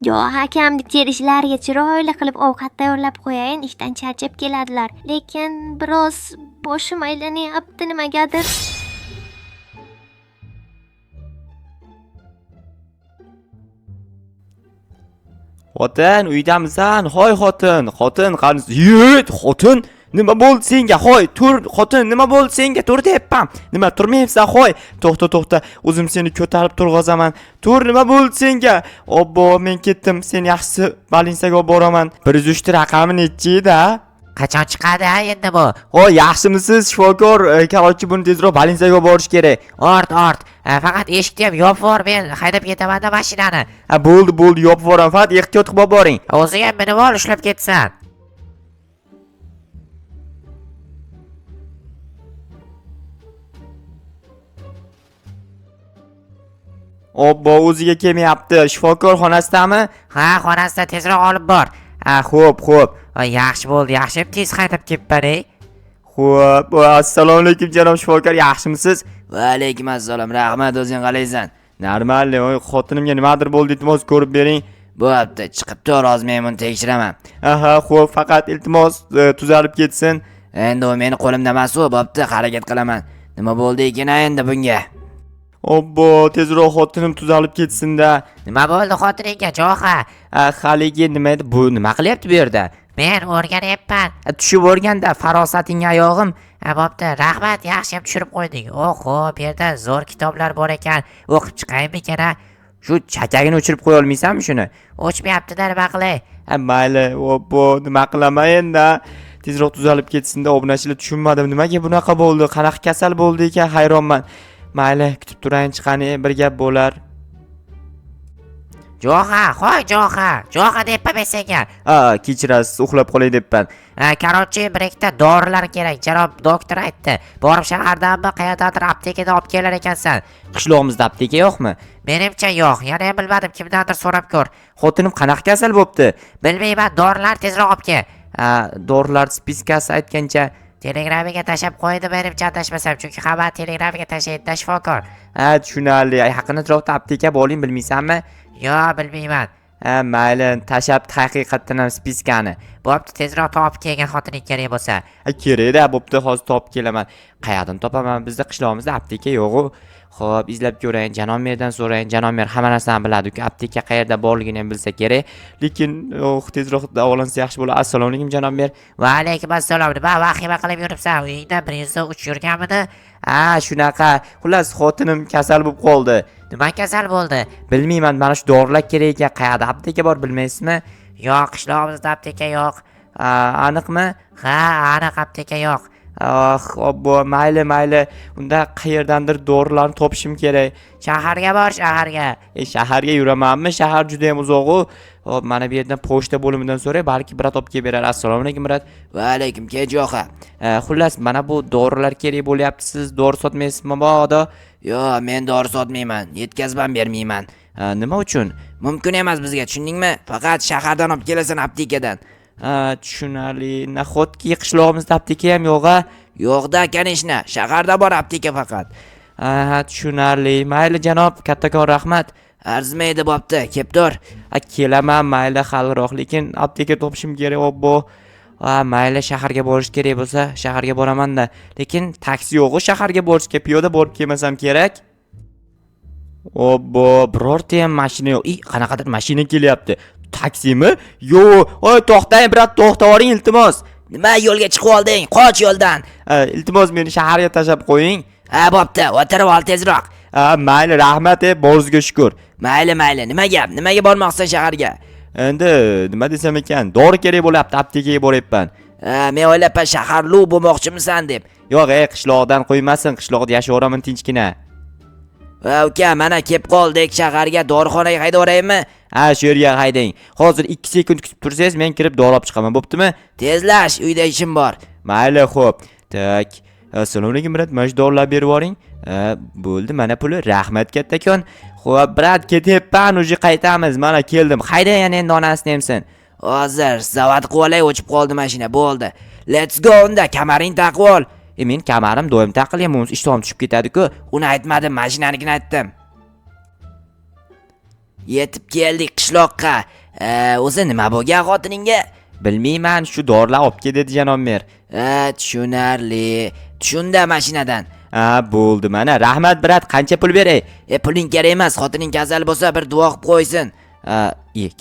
Yo, hakamlik terishlarga chiroyli qilib ovqat tayyorlab qo'yayin, ishdan charchab keladilar. Lekin biroz boshim aylanyapti nimagadir. Xotin, uydamisan? Hoy xotin, xotin qani? Yut, xotin. Nima bo'ldi senga? Hoy, tur, xotin, nima bo'ldi senga? Tur deyapman. Nima turmayapsan? Hoy, to'xta. O'zim seni ko'tarib turg'azaman. Tur, nima bo'ldi senga? Obbo, men ketdim. Sen yaxshisi balinsaga olib boraman. 103 raqami nechi edi? Qachon chiqadi endi bu? Hoy, yaxshimisiz shifokor? Qarorchi buni tezroq balinsaga olib borish kerak. Ort. Faqat eshikni ham yopib bor, men haydab ketaman-da mashinani. Bo'ldi, yopib boraman. Faqat ehtiyot qilib boring. O'zi ham minib ol, ushlab ketsan. Obbo, o'ziga kelmayapti. Shifokor xonasidami? Ha, xonasida tezroq olib bor. Xo'p. Yaxshi bo'ldi, yaxshi tez haydab kelib-ey. Xo'p, assalomu alaykum janob shifokor, yaxshimisiz? Va alaykum assalom, rahmat, o'zing qalaysan? Normal, xotinimga nimadir bo'ldi, iltimos ko'rib bering. Bo'pti, chiqib tur, hozir men buni tekshiraman. Xo'p, faqat iltimos tuzalib ketsin. Endi u meni qo'limda emas-ku, bo'pti, harakat qilaman. Nima bo'ldi ekan endi bunga? Obbo, tezroq xotinim tuzalib ketsin-da. Nima bo'ldi xotiningga, Jo'xa? Haligi nima edi, bu nima qilyapti bu yerda? Men o'rganyapman. Tushib o'rganda, farosatingga oyog'im. Bo'pti, rahmat, yaxshiyam tushirib qo'yding. Oho, bu yerda zo'r kitoblar bor ekan. O'qib chiqaymikan-a? Shu chakagini o'chirib qo'ya olmaysanmi shuni? O'chmayapti-da, nima qilay? Mayli, obbo, nima qilaman endi? Tezroq tuzalib ketsin-da, obunachilar tushunmadim. Nimaga bunaqa bo'ldi? Qanaqa kasal bo'ldi ekan, hayronman. Mayli, kutib turayin chiqani, bir gap bo'lar. Jo'xa debman senga. Kechirasiz, uxlab qolay debman. Qarorchi, bir ikkita dorilar kerak, janob doktor aytdi. Borib shahardanmi, qayerdadir aptekadan olib kelar ekansan. Qishlog'imizda apteka yo'qmi? Menimcha yo'q, yana ham bilmadim, kimdandir so'rab ko'r. Xotinim qanaqa kasal bo'pti? Bilmayman, dorilar tezroq olib kel. Dorilar spiskasi aytgancha Telegramiga tashab qo'ydi, menimcha adashmasam, chunki hamma telegramiga tashlaydi shifokor. Tushunarli. Yaqin atrofda apteka bo'ling, bilmaysanmi? Yo'q, bilmayman. Mayli, tashabdi haqiqatdan ham spiskani. Bo'pti, tezroq topib kelgan xotining kerak bo'lsa. Kerak-da, bo'pti, hozir topib kelaman. Qayerdan topaman? Bizda qishlog'imizda apteka yo'q-ku. Xo'p, izlab ko'rayin, janob merdan so'rayin. Janob mer hamma narsani biladi-ku. Apteka qayerda borligini ham bilsa kerak. Lekin tezroq davolansa yaxshi bo'ladi. Assalomu alaykum janob mer. Va alaykum assalom. Nima vahima qilib yuribsan? Uyingda 103 yurganmidi? Shunaqa. Xullas, xotinim kasal bo'lib qoldi. Nima kasal bo'ldi? Bilmayman, mana shu dorilar kerak ekan. Qayerda apteka bor, bilmaysizmi? Yo'q, qishlog'imizda apteka yo'q. Aniqmi? Ha, aniq apteka yo'q. Obbo, mayli. Unda qayerdandir dorilarni topishim kerak. Shaharga bor, shaharga. Shaharga yuramanmi? Shahar juda ham uzoq-ku. Hop, mana bu yerdan pochta bo'limidan so'ray, balki brat olib kelib berar. Assalomu alaykum brat. Va alaykum, Jo'xa. Xullas, mana bu dorilar kerak bo'lyapti. Siz dori sotmaysizmi bodo? Yo'q, men dori sotmayman, yetkazib ham bermayman. Nima uchun? Mumkin emas bizga, tushundingmi? Faqat shahardan olib kelasan, aptekadan. Tushunarli. Nahotki qishlog'imizda apteka ham yo'q-a? Yo'q-da, kanishna, shaharda bor apteka faqat. Tushunarli. Mayli janob, kattakon rahmat. Arzimaydi, bo'pti, kelib tur. Kelaman, mayli xalroq, lekin apteka topishim kerak, obbo. Mayli, shaharga borish kerak bo'lsa, shaharga boraman-da. Lekin taksi yo'q-ku shaharga borishga, piyoda borib kelmasam kerak. Obbo, birorta ham mashina yo'q. Qanaqadir mashina kelyapti. Taksimi? Yo'q. To'xtang, brat, to'xtavoring iltimos. Nima yo'lga chiqib olding? Qoch yo'ldan. Iltimos meni shaharga tashab qo'ying. Bo'pti, o'tirib ol tezroq. Mayli, rahmat, borzga shukr. Mayli, nima gap? Nimaga bormoqsan shaharga? Endi nima desam ekan, dori kerak bo'lyapti, aptekaga boryapman. Men o'ylabman shaharlu bo'lmoqchimisan deb. Yo'q, qishloqdan qo'ymasin, qishloqda yashayveraman tinchgina. Uka, mana kelib qoldik shaharga, dorixonaga haydaveraymmi? Shu yerga haydang. Hozir 2 sekund kutib tursangiz, men kirib dori olib chiqaman, bo'ptimi? Tezlash, uyda ishim bor. Mayli, xo'p. Tak. Assalomu alaykum, brat. Mana shu dorilarni berib yuboring. Bo'ldi, mana puli. Rahmat kattakon. Xo'p, brat, ketyapman, uje qaytamiz. Mana keldim. Haydang yana endi onasini hamsin. Hozir zavod qilib o'chib qoldi mashina, bo'ldi. Let's go unda, kamaring taqib ol. Men kamarim doim taqilgan, ishto'm tushib ketadi-ku. Uni aytmadim, mashinanikini aytdim. yetib keldik qishloqqa. O'zi nima bo'lgan xotiningga? Bilmayman, shu dorilar olib kel dedi janob mer. Tushunarli. Tushunda mashinadan. Bo'ldi, mana rahmat brat, qancha pul beray? Puling kerak emas, xotining kasal bo'lsa bir duo qilib qo'ysin.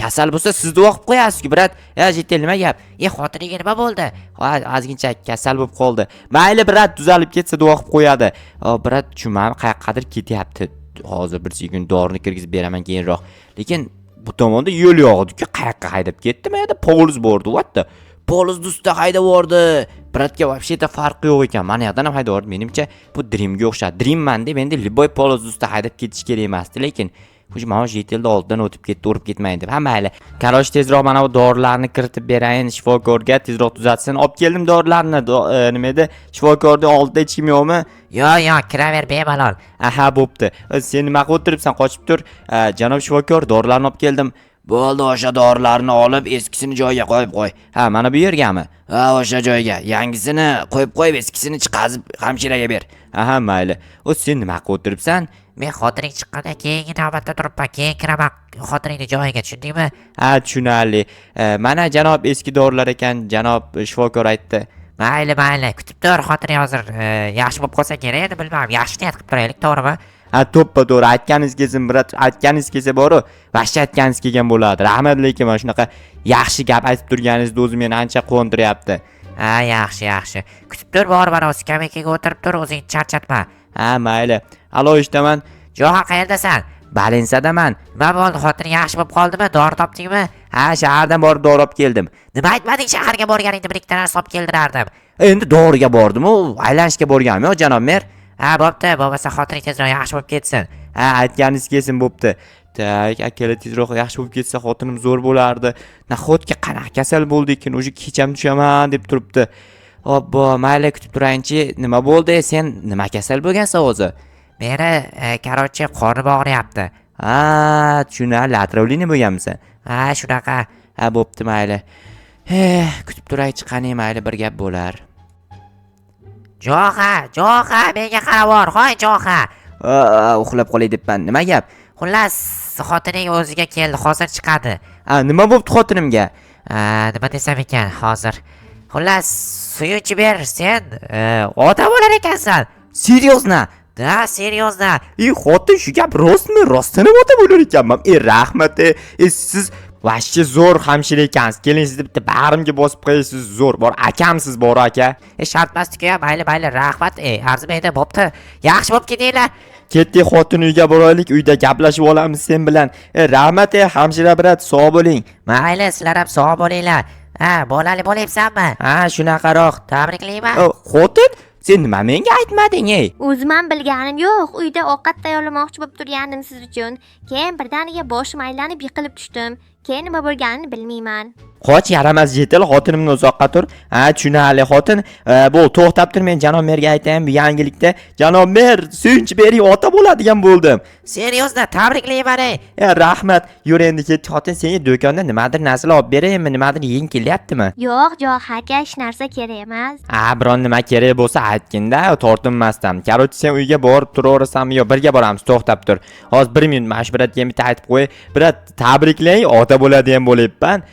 Kasal bo'lsa siz duo qilib qo'yasiz-ku brat. Jetel nima gap? Xotiniga nima bo'ldi? Ozgincha kasal bo'lib qoldi. Mayli brat, tuzalib ketsa duo qilib qo'yadi. Brat, tushunmadim, qayoqqadir ketyapti. Hozir bir sekund dorini kirgizib beraman keyinroq. Lekin bu tomonda yo'l yo'q edi-ku, qayoqqa haydab ketdi? Mana yerda polus bordi, what? Polus ustida haydab yubordi. Bratga вообще-то farqi yo'q ekan. Mana yerdan ham haydab yubordi. Menimcha bu Dreamga o'xshadi. Dreamman deb endi liboy polus ustida haydab ketish kerak emasdi, lekin mana jetelda oldidan o'tib ketdi, urib ketmaydi deb. Mayli. Kalosh tezroq mana bu dorilarni kiritib berayin shifokorga, tezroq tuzatsin. Olib keldim dorilarni. Nima edi? Shifokorning oldida hech kim yo'qmi? Yo'q, kiraver bemalol. Aha, bo'pti. Sen nima qilib o'tiribsan? Qochib tur. Janob shifokor, dorilarni olib keldim. Bo'ldi, o'sha dorilarni olib eskisini joyiga qo'yib qo'y. Mana bu yergami? O'sha joyga. Yangisini qo'yib qo'yib, eskisini chiqazib hamshiraga ber. Aha, mayli. Sen nima qilib o'tiribsan? Men xotining chiqqandan keyingi navbatda turibman. Keyin kiraman xotiningni joyiga, tushundingmi? Tushunarli. Mana janob eski dorilar ekan, janob shifokor aytdi. Mayli, kutib tur, xotining hozir yaxshi bo'lib qolsa kerak edi, bilmadim. Yaxshi niyat qilib turaylik, to'g'rimi? To'ppa-to'g'ri aytganingiz kelsin, brat. Aytganingiz kelsa boru, vashcha aytganingiz kelgan bo'ladi. Rahmat, lekin mana shunaqa yaxshi gap aytib turganingizni o'zi meni ancha quvontiryapti. Yaxshi. Kutib tur, bor mana skameykaga o'tirib tur, o'zingni charchatma. Mayli. Alo, eshitaman. Jo'xa, qayerdasan? Balinsadaman. Nima bo'ldi? Xotining yaxshi bo'lib qoldimi? Dori topdingmi? Shahardan borib dori olib keldim. Nima aytmading? Shaharga borganingda bir ikkita narsa olib keldirardim. Endi doriga bordim-ku, aylanishga borganmi, janob mer? Bo'pti, bo'lmasa xotining tezroq yaxshi bo'lib ketsin. Aytganingiz kelsin, bo'pti. Tak, akalar tezroq yaxshi bo'lib ketsa xotinim zo'r bo'lardi. Nahotki qanaqa kasal bo'ldi ekan, o'sha kecham tushaman deb turibdi. Obbo, mayli kutib turayinchi. Nima bo'ldi? Sen nima kasal bo'lgansan o'zi? Meni, qarochi, qornim og'riyapti. Tushunarli, atrovlini bo'lganmisan? Shunaqa. Bo'pti, mayli. Kutib turaychi, qani, mayli, bir gap bo'lar. Jo'xa, menga qarab bor, hoy Jo'xa. Uxlab qolay debman. Nima gap? Xullas, xotining o'ziga keldi, hozir chiqadi. Nima bo'pti xotinimga? Nima desam ekan, hozir. Xullas, suyunchi ber, sen ota bo'lar ekansan. Seriozna? Da, seriozna. Xotin shu gap rostmi? Rostdan ota bo'lar ekanman. Rahmat. Siz vashchi zo'r hamshira ekansiz. Keling, sizni bitta bag'rimga bosib qo'yasiz. Zo'r. Bor akamsiz, bor aka. Shart emasdi-ku, mayli, rahmat. Arzimaydi, bo'pti. Yaxshi bo'lib ketinglar. Ketdik, xotin uyga boraylik, uyda gaplashib olamiz sen bilan. Rahmat, hamshira brat, sog' bo'ling. Mayli, sizlar ham sog' bo'linglar. Bolali bo'lyapsanmi? Shunaqaroq. Tabriklayman. Xotin, sen nima menga aytmading, O'zim ham bilganim yo'q. Uyda ovqat tayyorlamoqchi bo'lib turgandim siz uchun. Keyin birdaniga boshim aylanib yiqilib tushdim. Keyin nima bo'lganini bilmayman. Qoch, yaramas jetel, xotinimni uzoqqa tur. Tushunarli xotin. Bu to'xtab tur, men janob merga aytayim bu yangilikda. Janob mer, suyunchi bering, ota bo'ladigan bo'ldim. Seriozda, tabriklayman. Rahmat. Yur endi ketdik, xotin, senga do'konda nimadir narsalar olib beraymi, nimadir yeng kelyaptimi? Yo'q, aka, hech narsa kerak emas. Biron nima kerak bo'lsa aytgin-da, tortinmasdan. Qarochi, sen uyga borib turaverasanmi yo birga boramiz? To'xtab tur. Hozir 1 minut mana shu bratga bitta aytib qo'y. Brat, tabriklang, ota bo'ladigan bo'layapman.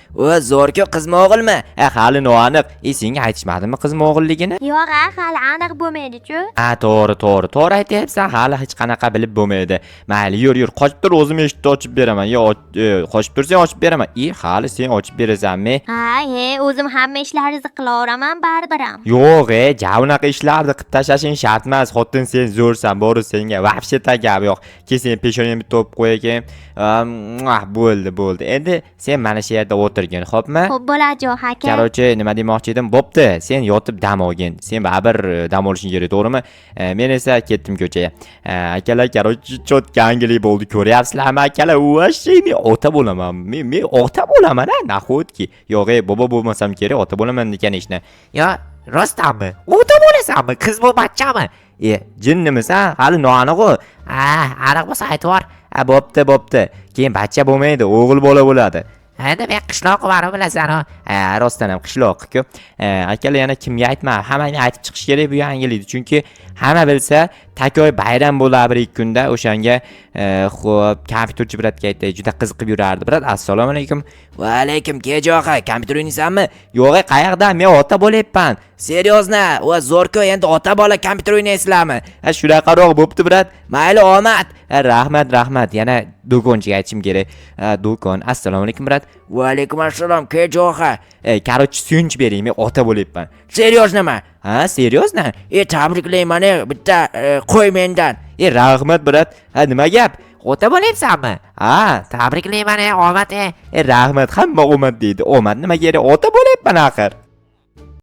Zo'r-ku, qizmi o'g'ilmi? Hali noaniq. Senga aytishmadimmi qizmi o'g'illigini? Yo'q, hali aniq bo'lmaydi-ku. To'g'ri aytyapsan, hali hech qanaqa bilib bo'lmaydi. Mayli, yur, qochib tur, o'zim eshikni ochib beraman. Qochib tursang ochib beraman. Hali sen ochib berasanmi? O'zim hamma ishlaringizni qilaveraman, baribir ham. Yo'q, unaqa ishlarni qilib tashlashing shart emas. Xotin, sen zo'rsan, bori senga вообще gap yo'q. Keyin peshonangni bitta o'pib qo'yaken. Bo'ldi. Endi sen mana shu yerda o'tirgin, xo'pmi? Xo'p bo'ladi, aka. Qarochi, nima demoqchi edim? Bo'pti, sen yotib dam olgin. Sen baribir dam olishing kerak, to'g'rimi? Men esa ketdim ko'chaga. Akalar, qarochi, chot yangilik bo'ldi. Ko'ryapsizlarmi, akalar? Voshey, men ota bo'laman. Men ota bo'laman, nahotki. Yo'q, bobo bo'lmasam kerak, ota bo'laman degan ishni. Yo, rostdanmi? Ota bo'lasanmi? Qiz bu bachchami? Jinnimisan? Hali noaniq-ku. Aniq bo'lsa aytib bor. Bo'pti. Keyin bachcha bo'lmaydi, o'g'il bola bo'ladi. Endi men qishloqman, bilasan-ku. Rostdan ham qishloq-ku. Akalar, yana kimga aytma, hammanga aytib chiqish kerak bu yangilikni, chunki hamma bilsa takoy bayram bo'ladi bir ikki kunda o'shanga xo'p kompyuterchi bratga aytdi juda qiziqib yurardi brat. Assalomu alaykum. Va alaykum Keja aka, kompyuter o'ynaysanmi? Yo'q qayerda, men ota bo'layapman. Seriozna, va zo'rku, endi ota bola kompyuter o'ynaysizlarmi? Shunaqaroq bo'pti brat. Mayli, omad. Rahmat. Yana do'konchiga aytishim kerak. Do'kon. Assalomu alaykum brat. Va alaykum assalom Keja aka. Короче, suyunch bering, men ota bo'layapman. Serioznami? Ha, seriozna? Tabriklayman, bitta qo'y mendan. Rahmat brat. Nima gap? Ota bo'layapsanmi? Ha, Tabriklayman, omad. rahmat, hamma omad deydi. Omad nima kerak? Ota bo'layapman axir.